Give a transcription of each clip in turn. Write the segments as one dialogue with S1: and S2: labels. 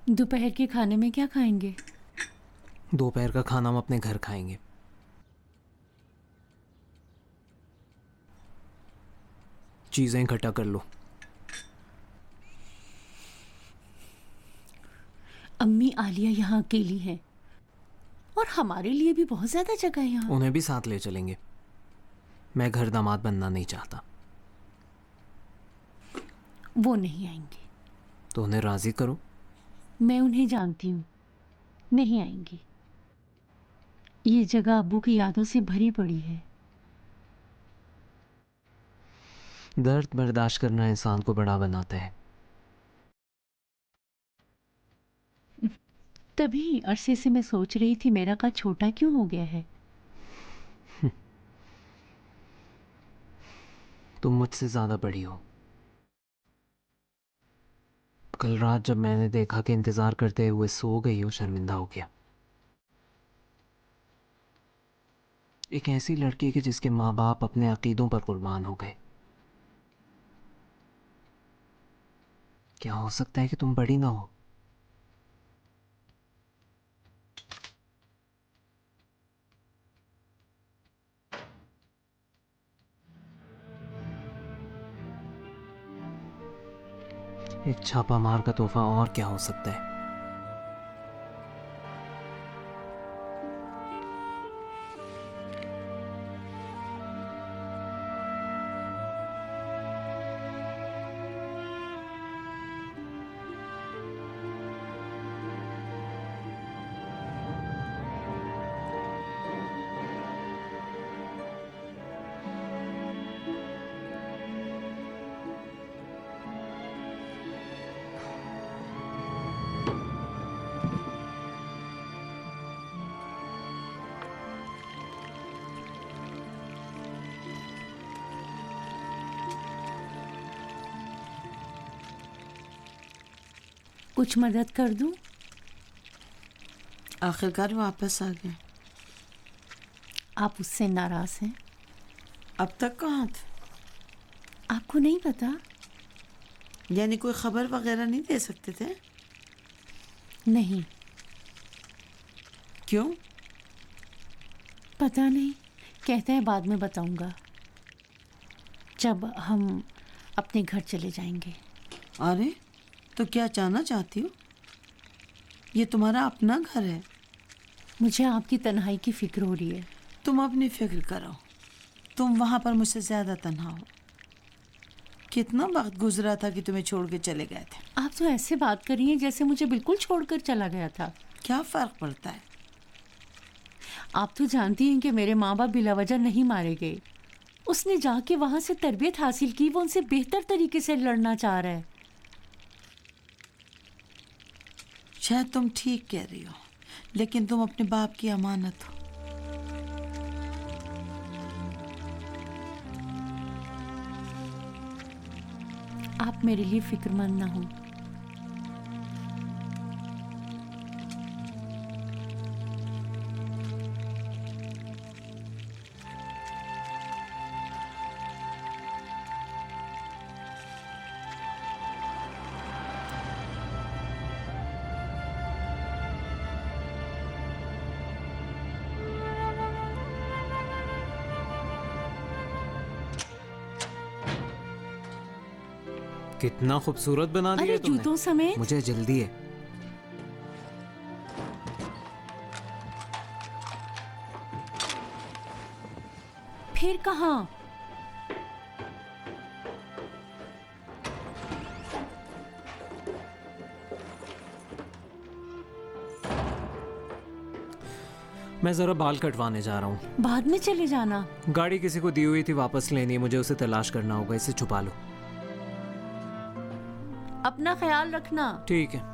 S1: दोपहर के खाने में क्या खाएंगे؟
S2: दोपहर का खाना हम अपने घर खाएंगे. चीजें इकट्ठा कर लो.
S1: अम्मी आलिया यहाँ अकेली हैं और हमारे लिए भी बहुत ज्यादा जगह है यहाँ.
S2: उन्हें भी साथ ले चलेंगे. मैं घर दामाद बनना नहीं चाहता.
S1: वो नहीं आएंगे.
S2: तो उन्हें राजी करो.
S1: मैं उन्हें जानती हूँ, नहीं आएंगी. ये जगह अब्बू की यादों से भरी पड़ी है.
S2: दर्द बर्दाश्त करना इंसान को बड़ा बनाता है.
S1: तभी अरसे से मैं सोच रही थी मेरा कद छोटा क्यों हो गया है.
S2: तुम मुझसे ज्यादा बड़ी हो. कल रात जब मैंने देखा कि इंतजार करते हुए सो गई हो, शर्मिंदा हो गया. एक ऐसी लड़की के जिसके माँ बाप अपने अकीदों पर कुर्बान हो गए. क्या हो सकता है कि तुम बड़ी ना हो. एक छापा मार का तोहफा और क्या हो सकता है.
S1: कुछ मदद कर दूं?
S3: आखिरकार वापस आ गए.
S1: आप उससे नाराज हैं?
S3: अब तक कहाँ थे?
S1: आपको नहीं पता?
S3: यानी कोई खबर वगैरह नहीं दे सकते थे?
S1: नहीं.
S3: क्यों?
S1: पता नहीं, कहते हैं बाद में बताऊंगा, जब हम अपने घर चले जाएंगे.
S3: अरे तो क्या जानना चाहती हो? ये तुम्हारा अपना घर है.
S1: मुझे आपकी तन्हाई की फिक्र हो रही है.
S3: तुम अपनी फिक्र करो. तुम वहां पर मुझसे ज्यादा तन्हा हो. कितना वक्त गुजरा था कि तुम्हें छोड़ के चले गए थे.
S1: आप तो ऐसे बात कर रही हैं जैसे मुझे बिल्कुल छोड़कर चला गया था.
S3: क्या फर्क पड़ता है?
S1: आप तो जानती हैं कि मेरे माँ बाप बिलावजह नहीं मारे गए. उसने जाके वहां से तरबियत हासिल की. वो उनसे बेहतर तरीके से लड़ना चाह रहा है.
S3: शायद तुम ठीक कह रही हो, लेकिन तुम अपने बाप की अमानत हो.
S1: आप मेरे लिए फिक्रमंद ना हो.
S2: कितना खूबसूरत बना दिया
S1: अरे
S2: तुमने.
S1: जूतों समेत.
S2: मुझे जल्दी है.
S1: फिर कहाँ?
S2: मैं जरा बाल कटवाने जा रहा हूँ.
S1: बाद में चले जाना.
S2: गाड़ी किसी को दी हुई थी, वापस लेनी है. मुझे उसे तलाश करना होगा. इसे छुपा लो.
S1: अपना ख्याल रखना.
S2: ठीक है.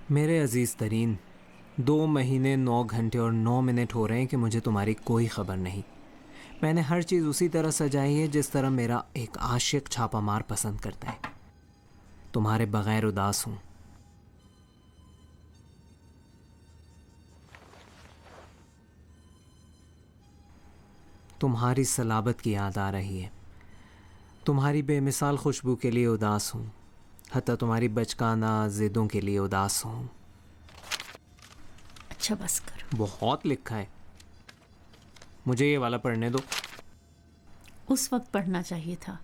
S2: میرے عزیز ترین، 2 مہینے 9 گھنٹے اور 9 منٹ ہو رہے ہیں کہ مجھے تمہاری کوئی خبر نہیں۔ میں نے ہر چیز اسی طرح سجائی ہے جس طرح میرا ایک عاشق چھاپا مار پسند کرتا ہے۔ تمہارے بغیر اداس ہوں۔ تمہاری صلابت کی یاد آ رہی ہے، تمہاری بے مثال خوشبو کے لیے اداس ہوں، حتیٰ تمہاری بچکانہ ضدوں کے لیے اداس ہوں۔
S1: اچھا بس کرو۔
S2: بہت لکھا ہے، مجھے یہ والا پڑھنے دو۔
S1: اس وقت پڑھنا چاہیے تھا۔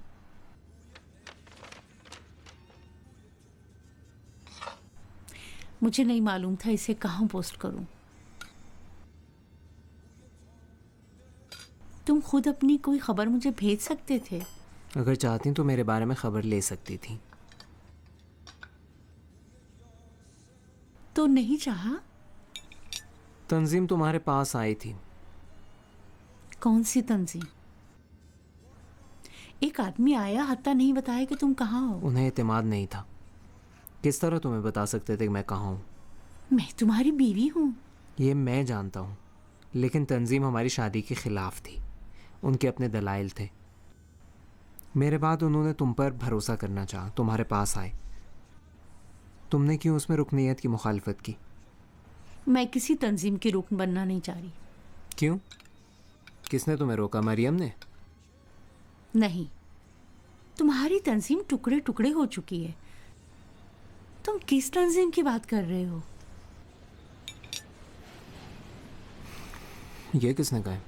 S1: مجھے نہیں معلوم تھا اسے کہاں پوسٹ کروں۔ تم خود اپنی کوئی خبر مجھے بھیج سکتے تھے۔
S2: اگر چاہتی تو میرے بارے میں خبر لے سکتی تھی۔
S1: تو نہیں چاہا؟
S2: تنظیم تمہارے پاس آئی تھی۔
S1: کون سی تنظیم؟ ایک آدمی آیا، حتیٰ نہیں بتایا کہ تم کہاں ہو۔
S2: انہیں اعتماد نہیں تھا، کس طرح تمہیں بتا سکتے تھے کہ میں کہاں ہوں؟
S1: میں تمہاری بیوی ہوں۔
S2: یہ میں جانتا ہوں، لیکن تنظیم ہماری شادی کے خلاف تھی، ان کے اپنے دلائل تھے۔ میرے بعد انہوں نے تم پر بھروسہ کرنا چاہا، تمہارے پاس آئے۔ تم نے کیوں اس میں رکنیت کی مخالفت کی؟
S1: میں کسی تنظیم کی رکن بننا نہیں چاہ رہی۔
S2: کیوں؟ کس نے تمہیں روکا؟ مریم نے؟
S1: نہیں، تمہاری تنظیم ٹکڑے ٹکڑے ہو چکی ہے۔ تم کس تنظیم کی بات کر رہے ہو؟
S2: یہ کس نے کہا ہے؟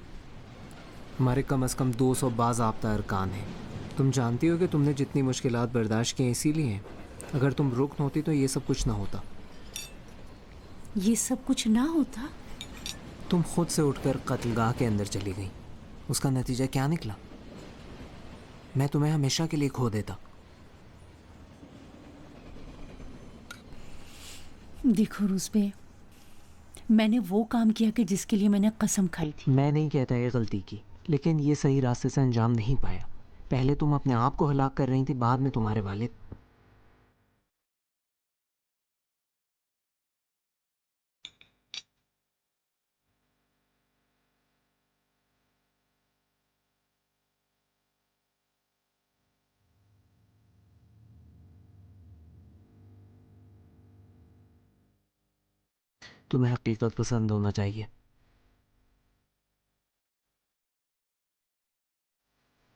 S2: ہمارے کم از کم 200 باضابطہ ارکان ہیں۔ تم جانتی ہو کہ تم نے جتنی مشکلات برداشت کی ہیں اسی لیے ہیں۔ اگر تم رکن ہوتی تو یہ سب کچھ نہ ہوتا۔
S1: یہ سب کچھ نہ ہوتا؟
S2: تم خود سے اٹھ کر قتل گاہ کے اندر چلی گئی، اس کا نتیجہ کیا نکلا؟ میں تمہیں ہمیشہ کے لیے کھو دیتا۔
S1: دیکھو روزبے، میں نے وہ کام کیا کہ جس کے لیے میں نے قسم کھائی تھی۔
S2: میں نہیں کہتا یہ غلطی کی، لیکن یہ صحیح راستے سے انجام نہیں پایا۔ پہلے تم اپنے آپ کو ہلاک کر رہی تھی، بعد میں تمہارے والد۔ تمہیں حقیقت پسند ہونا چاہیے۔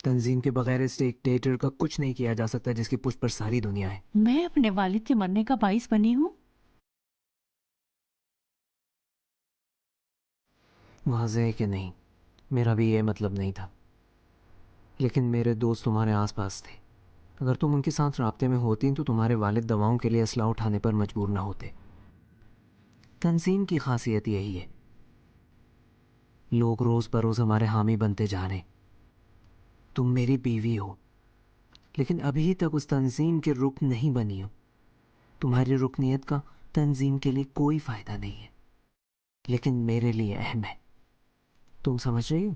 S2: تنظیم کے بغیر اس ڈکٹیٹر کا کچھ نہیں کیا جا سکتا جس کی پشت پر ساری دنیا ہے۔
S1: میں اپنے والد کے مرنے کا باعث بنی ہوں؟
S2: واضح ہے کہ نہیں، میرا بھی یہ مطلب نہیں تھا، لیکن میرے دوست تمہارے آس پاس تھے۔ اگر تم ان کے ساتھ رابطے میں ہوتی تو تمہارے والد دواؤں کے لیے اسلحہ اٹھانے پر مجبور نہ ہوتے۔ تنظیم کی خاصیت یہی ہے، لوگ روز بروز ہمارے حامی بنتے جا رہے ہیں۔ تم میری بیوی ہو، لیکن ابھی تک اس تنظیم کے رکن نہیں بنی ہو۔ تمہاری رکنیت کا تنظیم کے لیے کوئی فائدہ نہیں ہے، لیکن میرے لیے اہم ہے۔ تم سمجھ رہی ہو؟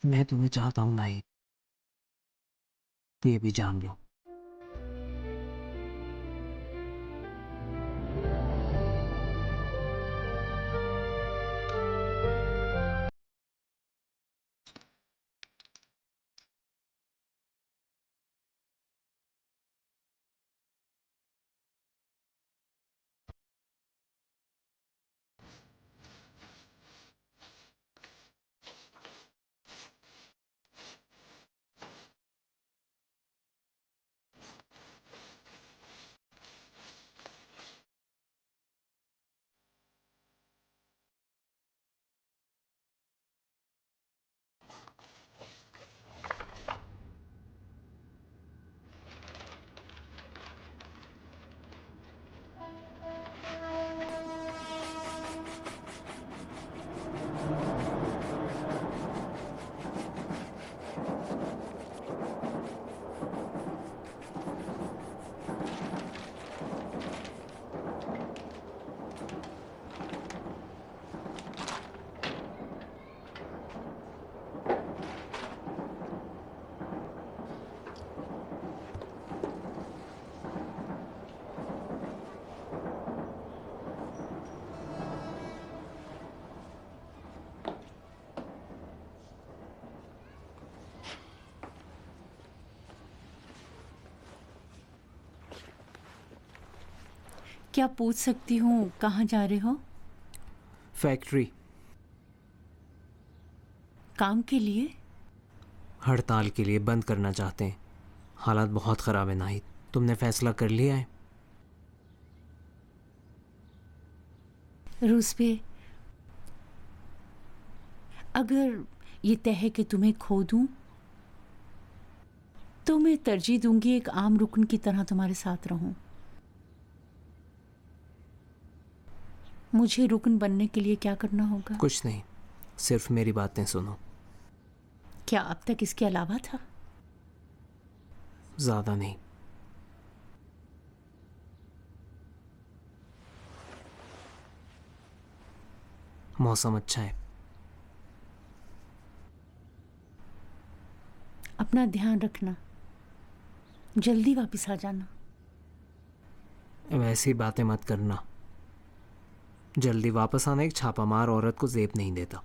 S2: میں تمہیں چاہتا ہوں بھائی، یہ بھی جان لو۔
S1: क्या पूछ सकती हूँ कहाँ जा रहे हो?
S2: फैक्ट्री।
S1: काम के लिए?
S2: हड़ताल के लिए बंद करना चाहते हैं। हालात बहुत ख़राब है नाहिद। तुमने फैसला कर लिया है?
S1: रूस पे अगर ये तय है कि तुम्हें खो दूं तो मैं तरजीह दूंगी एक आम रुकन की तरह तुम्हारे साथ रहूं। मुझे रुकन बनने के लिए क्या करना होगा?
S2: कुछ नहीं, सिर्फ मेरी बातें सुनो।
S1: क्या अब तक इसके अलावा था?
S2: ज़्यादा नहीं। मौसम अच्छा है।
S1: अपना ध्यान रखना, जल्दी वापस आ जाना।
S2: वैसी बातें मत करना। जल्दी वापस आना एक छापामार औरत को जेब नहीं देता।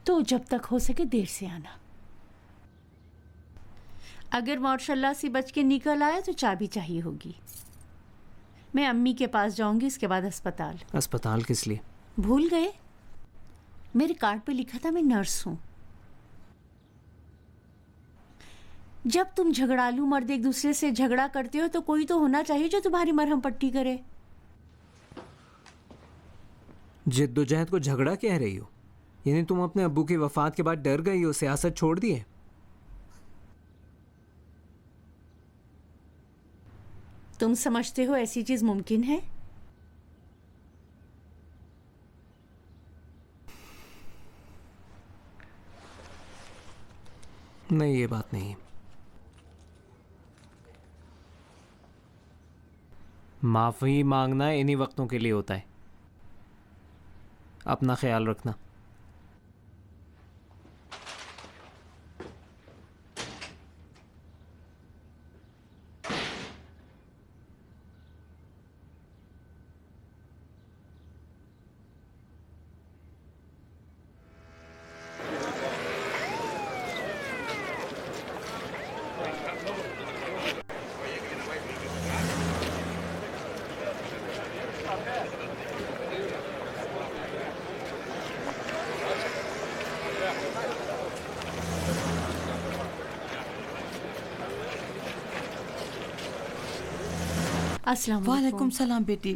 S1: तो जब तक हो सके देर से आना। अगर माशाल्लाह से बच के निकल आया तो चाबी चाहिए होगी। मैं अम्मी के पास जाऊंगी, इसके बाद अस्पताल।
S2: अस्पताल किस लिए?
S1: भूल गए? मेरे कार्ड पे लिखा था मैं नर्स हूं। जब तुम झगड़ालू मर्द एक दूसरे से झगड़ा करते हो तो कोई तो होना चाहिए जो तुम्हारी मरहम पट्टी करे।
S2: जिद्दोजहद को झगड़ा कह रही हो? यानी तुम अपने अब्बू की वफात के बाद डर गई हो, सियासत छोड़ दी है?
S1: तुम समझते हो ऐसी चीज मुमकिन है?
S2: नहीं, ये बात नहीं है। माफ़ी मांगना इन्हीं वक्तों के लिए होता है। अपना ख्याल रखना।
S1: अस्सलाम
S3: वालेकुम सलाम बेटी।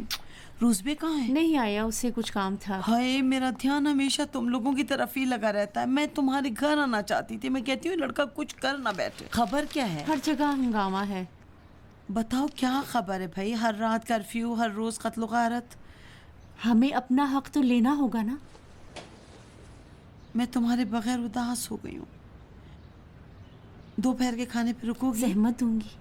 S3: रूसबे कहाँ है?
S1: नहीं आया, उससे कुछ काम था।
S3: हाय, मेरा ध्यान हमेशा तुम लोगों की तरफ ही लगा रहता है। मैं तुम्हारे घर आना चाहती थी। मैं कहती हूँ लड़का कुछ कर ना बैठे। खबर क्या है?
S1: हर जगह हंगामा है।
S3: बताओ क्या खबर है भाई? हर रात कर्फ्यू, हर रोज कत्ल गारत।
S1: हमें अपना हक तो लेना होगा ना।
S3: मैं तुम्हारे बगैर उदास हो गई हूँ। दोपहर के खाने पे रुकोगी?
S1: जहमत दूंगी।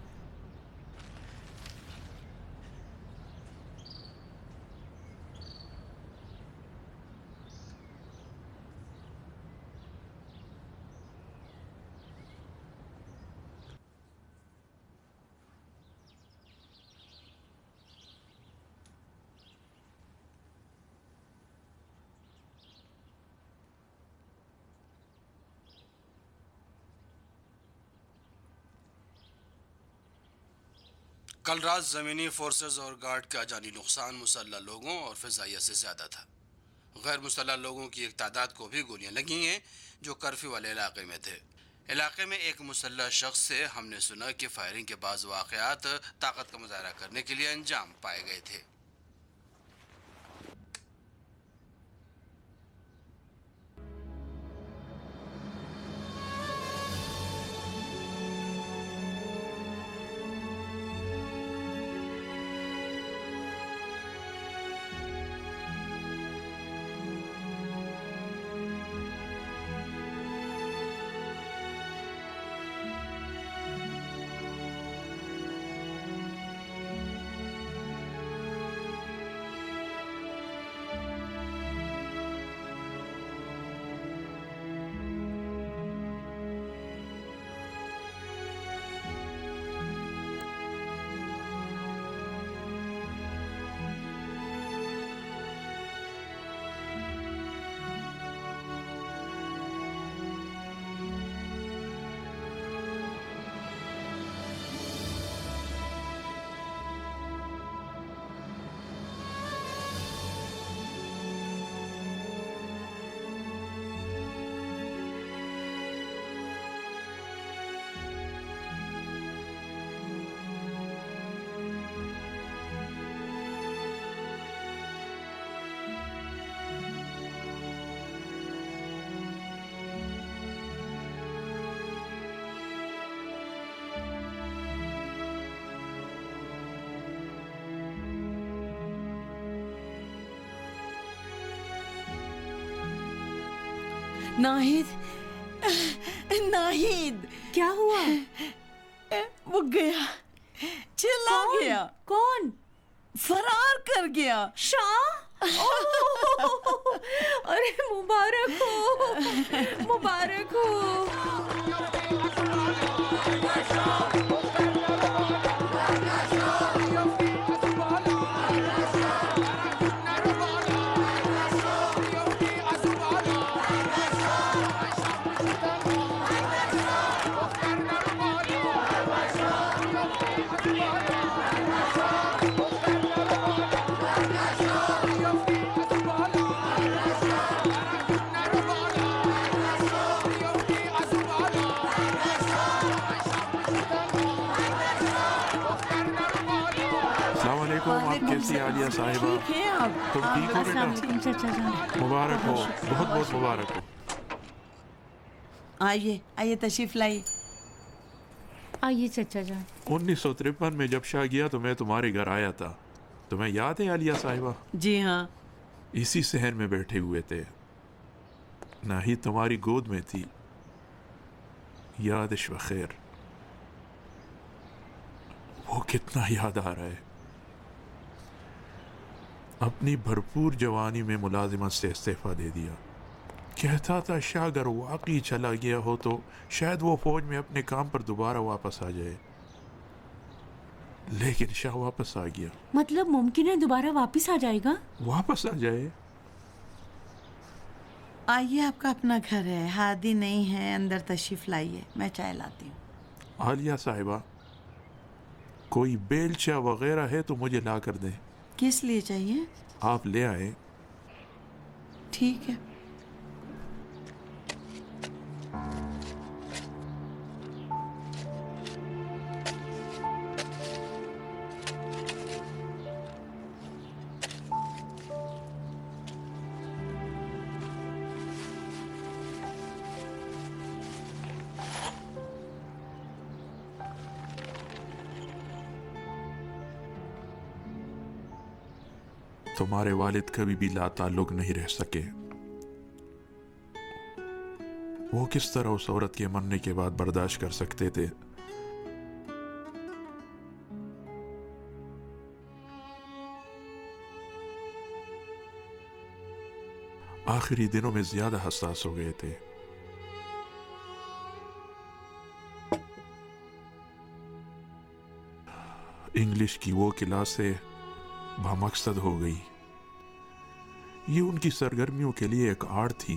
S4: कल रात ज़मीनी फोर्सेस और गार्ड का जानी नुकसान मुसल्लह लोगों और फ़िज़ाइया से ज़्यादा था। गैर मुसल्लह लोगों की एक तादाद को भी गोलियां लगी हैं जो कर्फ्यू वाले इलाके में थे। इलाके में एक मुसल्लह शख्स से हमने सुना कि फायरिंग के बाद वाक़यात ताकत का मुजाहरा करने के लिए अंजाम पाए गए थे।
S3: नाहिद नाहिद
S1: क्या हुआ?
S3: वो गया, चला गया,
S1: कौन?
S3: फरार कर गया।
S1: शाह? ओह, अरे मुबारक हो, मुबारक हो।
S5: आप कैसी आलिया साहिबा?
S3: ठीक है आप?
S5: तुम ठीक हो
S1: अस्सलाम
S5: बेटा?
S1: वालेकुम चाचा जान।
S5: मुबारक हो, बहुत बहुत मुबारक हो।
S3: आइए आइए, तशरीफ लाइए।
S1: आइए चाचा जान।
S5: 1953 में जब शाह गया तो मैं तुम्हारे घर आया था, तुम्हें याद है आलिया साहिबा?
S3: जी हाँ।
S5: इसी शहर में बैठे हुए थे, नाहिद तुम्हारी गोद में थी। याद बखैर। वो कितना याद आ रहा है। अपनी भरपूर जवानी में मुलाजिमत से इस्तीफा दे दिया। कहता था शाह अगर वाकई चला गया हो तो शायद वो फौज में अपने काम पर दोबारा वापस आ जाए, लेकिन शाह वापस आ गया।
S1: मतलब मुमकिन है दोबारा वापस आ जाएगा?
S5: वापस आ जाए?
S3: आइए, आपका अपना घर है, हादी नहीं है, अंदर तशरीफ लाइए, मैं चाय लाती हूँ।
S5: आलिया साहिबा, कोई बेलचा वगैरह है तो मुझे ला कर दें।
S3: किस लिए चाहिए?
S5: आप ले आए।
S3: ठीक है।
S5: तुम्हारे वालिद कभी भी लाताल्लुक नहीं रह सके। वो किस तरह उस औरत के मरने के बाद बर्दाश्त कर सकते थे? आखिरी दिनों में ज्यादा हसास हो गए थे। इंग्लिश की वो क्लासे बामकसद हो गई। ये उनकी सरगर्मियों के लिए एक आड़ थी।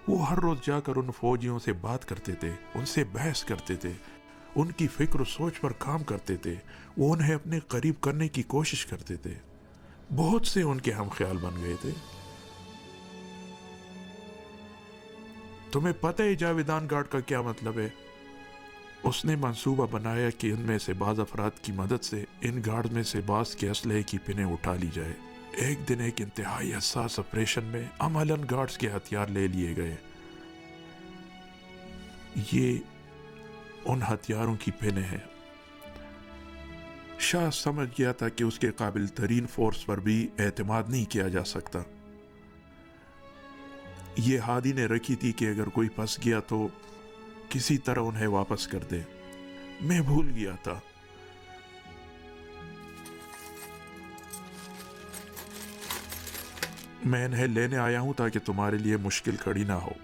S5: वो हर रोज जाकर उन फौजियों से बात करते थे, उनसे बहस करते थे, उनकी फिक्र सोच पर काम करते थे। वो उन्हें अपने करीब करने की कोशिश करते थे। बहुत से उनके हम ख्याल बन गए थे। तुम्हें पता है जावेदान गार्ड का क्या मतलब है? उसने मंसूबा बनाया कि इनमें से बाज़ अफराद की मदद से इन गार्ड में से बाज़ के असलहे की पिनें उठा ली जाए। एक दिन एक इंतहाई हसास ऑपरेशन में अमलन गार्ड्स के हथियार ले लिए गए। ये उन हथियारों की पिनें हैं। शाह समझ गया था कि उसके काबिल तरीन फोर्स पर भी एतमाद नहीं किया जा सकता। ये हादी ने रखी थी कि अगर कोई फंस गया तो किसी तरह उन्हें वापस कर दे। मैं भूल गया था। मैं इन्हें लेने आया हूं ताकि तुम्हारे लिए मुश्किल खड़ी ना हो।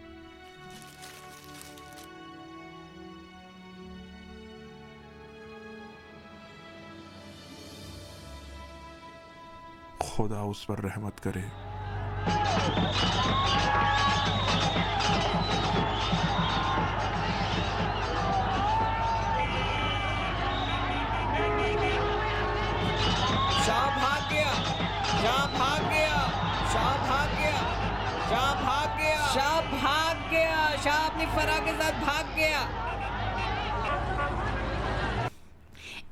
S5: खुदा उस पर रहमत करे।
S2: शाह भाग गया, शाह भाग गया, शाह भाग गया, शाह भाग गया, शाह भाग गया, शाह अपनी फराह के साथ भाग गया।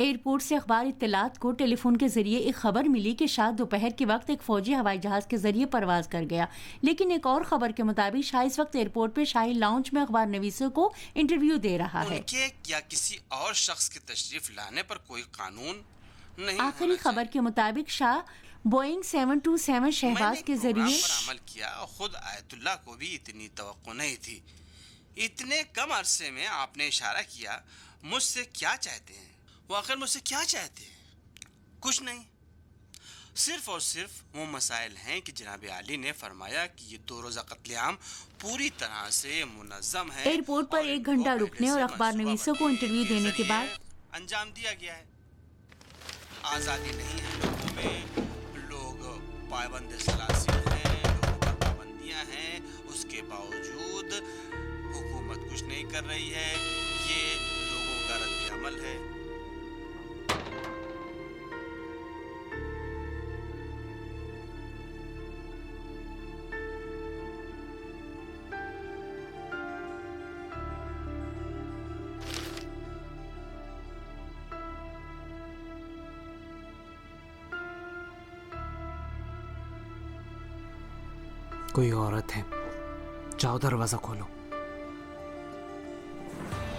S1: एयरपोर्ट से अखबार इत्तलात को टेलीफोन के जरिए एक खबर मिली कि शाह दोपहर के वक्त एक फौजी हवाई जहाज के जरिए परवाज कर गया। लेकिन एक और खबर के मुताबिक शाह इस वक्त एयरपोर्ट पे शाही लाउंज में अखबार नवीसों को इंटरव्यू दे रहा है।
S4: उनके या किसी और शख्स की तशरीफ लाने पर कोई कानून नहीं
S1: आखिरी खबर के मुताबिक शाह بوئنگ 727 شہباز کے ذریعے
S4: پر عمل کیا اور خود آیت اللہ کو بھی اتنی توقع نہیں تھی. اتنے کم عرصے میں آپ نے اشارہ کیا. مجھ سے کیا چاہتے ہیں؟ وہ آخر مجھ سے کیا چاہتے ہیں؟ کچھ نہیں. صرف اور صرف وہ مسائل ہیں کہ جناب عالی نے فرمایا کہ یہ 2 روزہ قتل عام پوری طرح سے منظم ہے.
S1: ایئرپورٹ پر 1 گھنٹہ رکنے اور اخبار نویسوں کو انٹرویو دینے کے بعد
S4: انجام دیا گیا ہے. آزادی نہیں ہے لوگوں میں، لوگ پابند سلاسل ہیں، لوگوں پر پابندیاں ہیں، اس کے باوجود حکومت کچھ نہیں کر رہی ہے. یہ لوگوں کا رد عمل ہے.
S2: کوئی عورت ہے. جاؤ دروازہ کھولو.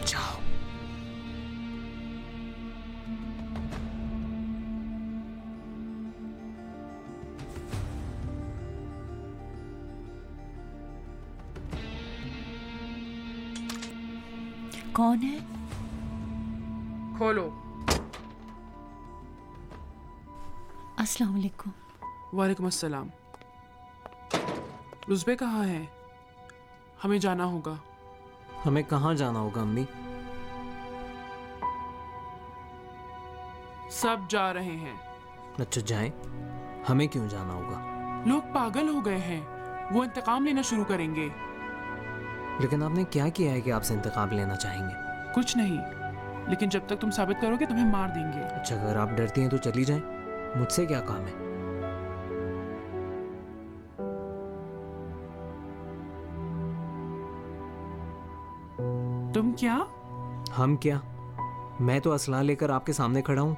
S2: جاؤ.
S1: کون ہے؟
S6: کھولو.
S1: السلام علیکم.
S6: وعلیکم السلام. رزبے کہاں ہیں؟ ہمیں جانا ہوگا.
S2: ہمیں کہاں جانا ہوگا امی؟
S6: سب جا رہے ہیں.
S2: اچھا جائیں. ہمیں کیوں جانا ہوگا؟
S6: لوگ پاگل ہو گئے ہیں. وہ انتقام لینا شروع کریں گے.
S2: لیکن آپ نے کیا کیا ہے کہ آپ سے انتقام لینا چاہیں گے؟
S6: کچھ نہیں، لیکن جب تک تم ثابت کرو گے تمہیں مار دیں گے.
S2: اچھا اگر آپ ڈرتی ہیں تو چلی جائیں. مجھ سے کیا کام ہے؟
S6: تم کیا؟
S2: ہم کیا؟ میں تو اسلحہ لے کر آپ کے سامنے کھڑا ہوں.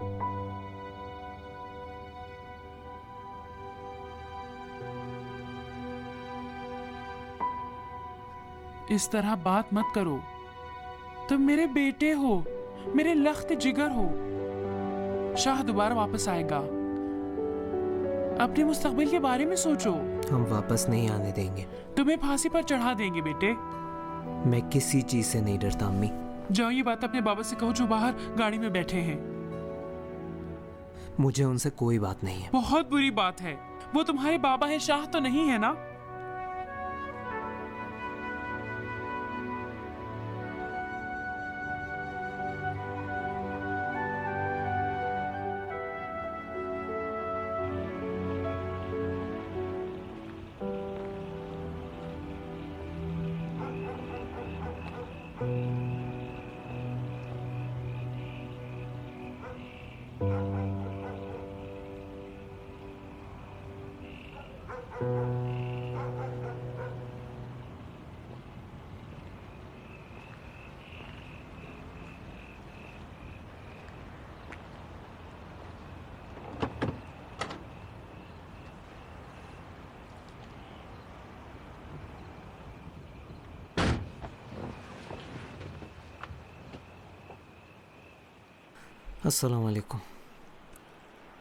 S6: اس طرح بات مت کرو. تم میرے بیٹے ہو، میرے لخت جگر ہو. شاہ دوبارہ واپس آئے گا. اپنے مستقبل کے بارے میں سوچو.
S2: ہم واپس نہیں آنے دیں گے.
S6: تمہیں پھانسی پر چڑھا دیں گے بیٹے.
S2: میں کسی چیز سے نہیں ڈرتا امی.
S6: جاؤ یہ بات اپنے بابا سے کہو جو باہر گاڑی میں بیٹھے ہیں.
S2: مجھے ان سے کوئی بات نہیں ہے.
S6: بہت بری بات ہے. وہ تمہارے بابا ہے، شاہ تو نہیں ہے نا.
S2: السلام علیکم.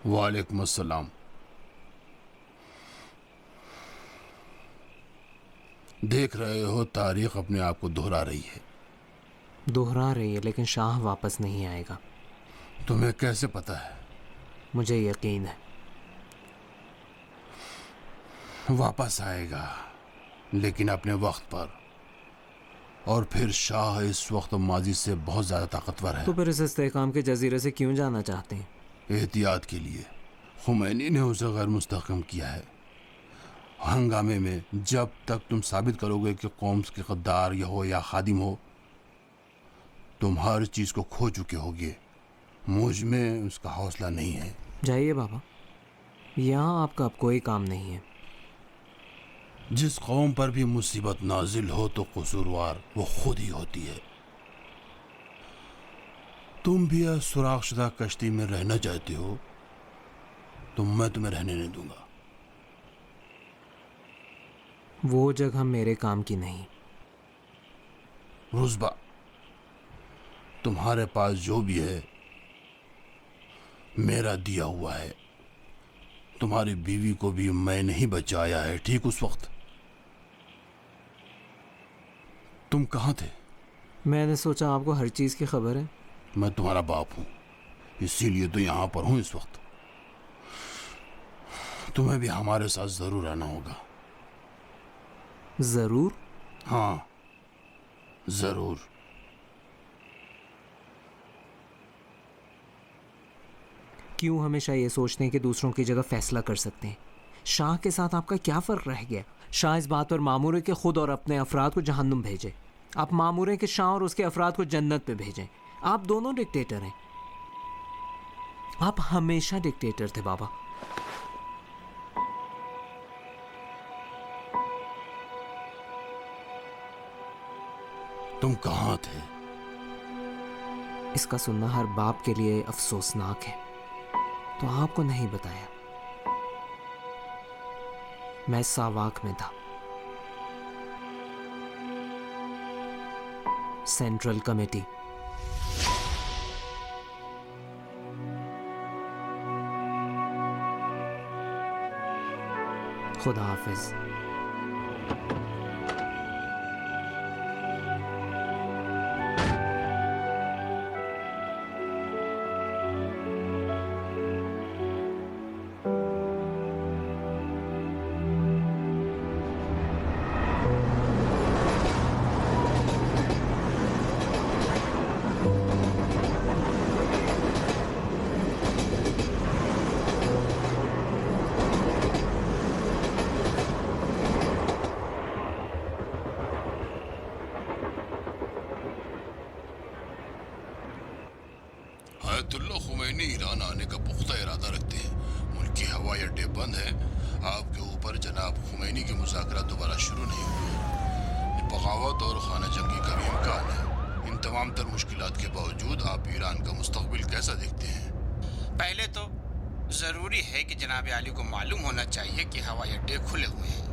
S4: وعلیکم السلام. دیکھ رہے ہو تاریخ اپنے آپ کو دہرا رہی ہے.
S2: دہرا رہی ہے لیکن شاہ واپس نہیں آئے گا.
S4: تمہیں کیسے پتا ہے؟
S2: مجھے یقین ہے.
S4: واپس آئے گا لیکن اپنے وقت پر. اور پھر شاہ اس وقت ماضی سے بہت زیادہ طاقتور ہے.
S2: تو پھر اس استحکام کے جزیرے سے کیوں جانا چاہتے ہیں؟
S4: احتیاط کے لیے. خمینی نے اسے غیر مستحکم کیا ہے. ہنگامے میں جب تک تم ثابت کرو گے کہ قوم کے غدار ہو یا خادم ہو، تم ہر چیز کو کھو چکے ہوگے. مجھ میں اس کا حوصلہ نہیں ہے.
S2: جائیے بابا، یہاں آپ کا اب کوئی کام نہیں ہے.
S4: جس قوم پر بھی مصیبت نازل ہو تو قصوروار وہ خود ہی ہوتی ہے. تم بھی سوراخ شدہ کشتی میں رہنا چاہتے ہو تو میں تمہیں رہنے نہیں دوں گا.
S2: وہ جگہ میرے کام کی نہیں.
S4: رزبہ، تمہارے پاس جو بھی ہے میرا دیا ہوا ہے. तुम्हारी बीवी को भी मैंने ही बचाया है, ठीक उस वक्त। तुम कहाँ थे?
S2: मैंने सोचा आपको हर चीज़ की खबर है।
S4: मैं तुम्हारा बाप हूँ, इसीलिए तो यहाँ पर हूँ इस वक्त। तुम्हें भी हमारे साथ जरूर आना होगा।
S2: ज़रूर?
S4: हाँ जरूर।
S2: क्यों हमेशा ये सोचते हैं कि दूसरों की जगह फैसला कर सकते हैं? शाह के साथ आपका क्या फ़र्क रह गया? शाह इस बात पर मामूर है कि खुद और अपने अफराद को जहन्नुम भेजे। आप मामूर हैं कि शाह और उसके अफराद को जन्नत पे भेजें। आप दोनों डिक्टेटर हैं। आप हमेशा डिक्टेटर थे बाबा।
S4: तुम कहाँ थे?
S2: इसका सुनना हर बाप के लिए अफसोसनाक है, तो आपको नहीं बताया। मैं सावाक में था, सेंट्रल कमेटी। खुदा हाफिज।
S4: आयतुल्लाह खुमैनी ईरान आने का पुख्ता इरादा रखते हैं। मुल्क के हवाई अड्डे बंद हैं। आपके ऊपर जनाब खुमैनी के मुज़ाकरा दोबारा शुरू नहीं हुए। बगावत और खाना जंगी का भी इम्कान है। इन तमाम तर मुश्किलात के बावजूद आप ईरान का मुस्तकबिल कैसा देखते हैं?
S7: पहले तो ज़रूरी है कि जनाब आली को मालूम होना चाहिए कि हवाई अड्डे खुले हुए हैं।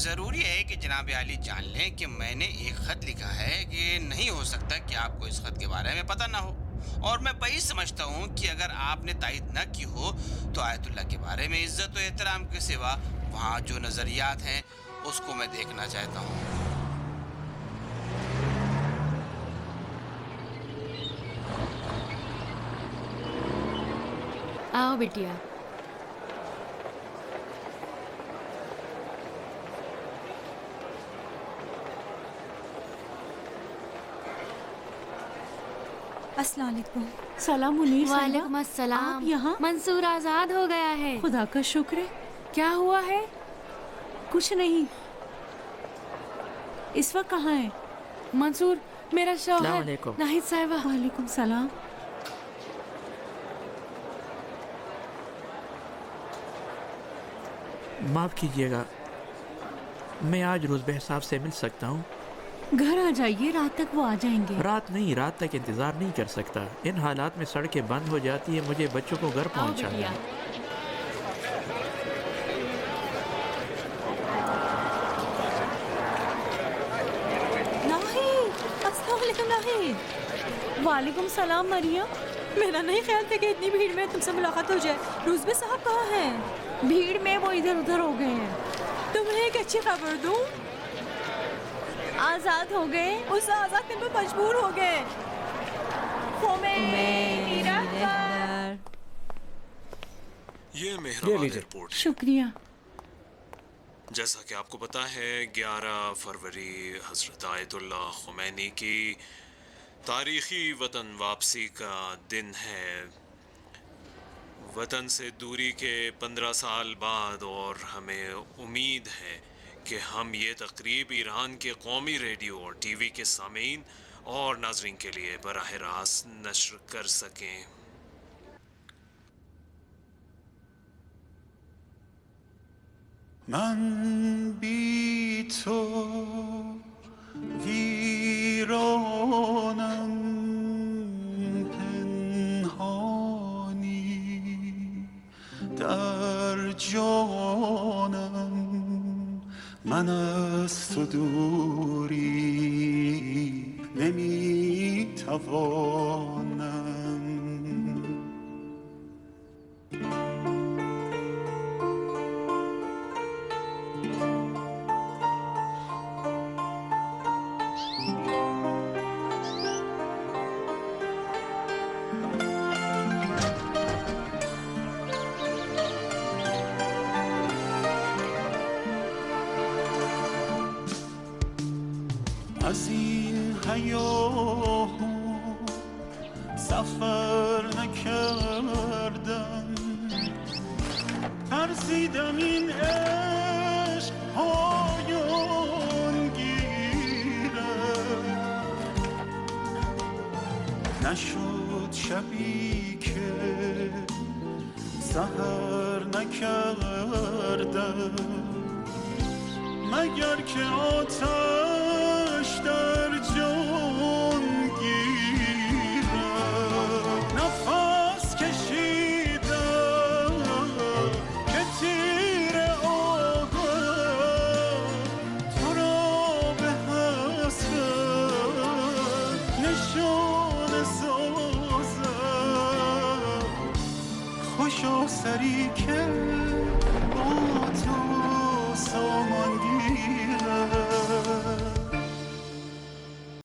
S7: ज़रूरी है कि जनाब आली जान लें कि मैंने एक ख़त लिखा है कि नहीं हो सकता कि आपको इस ख़त के बारे में पता ना हो। और मैं वही समझता हूँ कि अगर आपने तायद न की हो तो आयतुल्लाह के बारे में इज़्ज़त और एहतराम के सिवा वहाँ जो नज़रियात हैं उसको मैं देखना चाहता हूँ।
S1: आओ बिटिया।
S8: अस्सलाम वालेकुम।
S1: सलाम मुनीर साहिबा।
S9: वालेकुम अस्सलाम।
S1: आप यहाँ?
S9: मंसूर आजाद हो गया है।
S1: खुदा का शुक्र है।
S9: क्या हुआ है?
S1: कुछ नहीं। इस वक्त कहाँ है?
S9: मंसूर मेरा शौहर नाहिद साहिबा।
S1: वालेकुम सलाम।
S10: माफ़ कीजिएगा, मैं आज रोज़बे साहब से मिल सकता हूँ?
S1: घर आ जाइए, रात तक वो आ जाएंगे।
S10: रात नहीं, रात तक इंतज़ार नहीं कर सकता। इन हालात में सड़कें बंद हो जाती है, मुझे बच्चों को घर पहुँचाना है।
S1: वालेकुम सलाम मरियम।
S8: मेरा नहीं ख्याल था कि इतनी भीड़ में तुमसे मुलाकात हो जाए। रोज़बे साहब कहाँ हैं?
S1: भीड़ में वो इधर उधर हो गए हैं।
S8: तुम्हें एक अच्छी खबर दूँ?
S1: आज़ाद हो गए।
S8: उस आज़ाद करने में मजबूर हो गए।
S11: ये मेहरबान एयरपोर्ट।
S1: शुक्रिया।
S11: जैसा कि आपको पता है 11 फरवरी हज़रत आयतुल्लाह खुमैनी की तारीख़ी वतन वापसी का दिन है। वतन से दूरी के 15 साल बाद, और हमें उम्मीद है कि हम ये तकरीब ईरान के कौमी रेडियो और टीवी के सामीन और नाजरीन के लिए बराह रास्त नश्र कर सकें।
S12: من بی تو ویرانم پنهانی در جانم من از تو دوری نمیتوانم از این هیاهو سفر نکردم، ترسیدم این عشق پایان گیره، نشد شبی که سحر نکردم، مگر که آتش در جان گیره، نفس کشیدم که تیر آهم تو را به حسرت نشانه سازم، خوشا سری که با تو سامان گیره.